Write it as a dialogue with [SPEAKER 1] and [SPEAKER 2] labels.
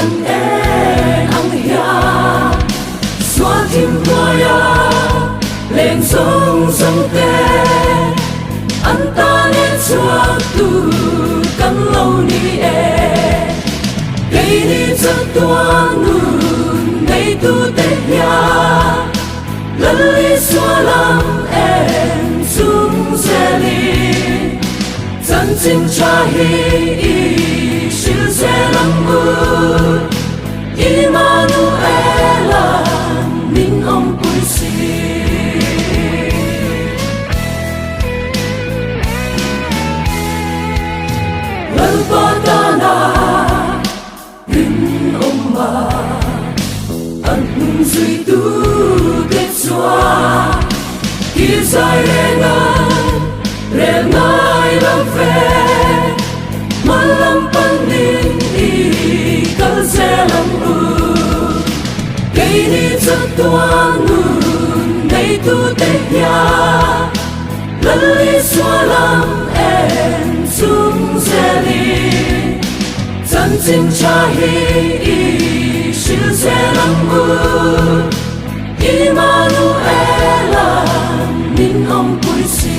[SPEAKER 1] ân e ang hia xóa tim hoa ya lên sông sông tê anh ta nên xóa tu căn lâu ni e cây ni rất toan nun ngày tu tê ya lần li xóa lam em xuống xe li chân chính cha hi siêu xe lắm mưa Immanuela minh ông quý sĩ lần qua ta na hình ông mà ân duy tu kết xóa kia dài rèn ai lâm về mà lâm pan ninh đi cơn xe lâm cây đi rất toan nun ngày tu tết ya lần li xóa lam em xuống xe đi chân chính cha hi siêu xe lâm Immanuela minh ông quý sĩ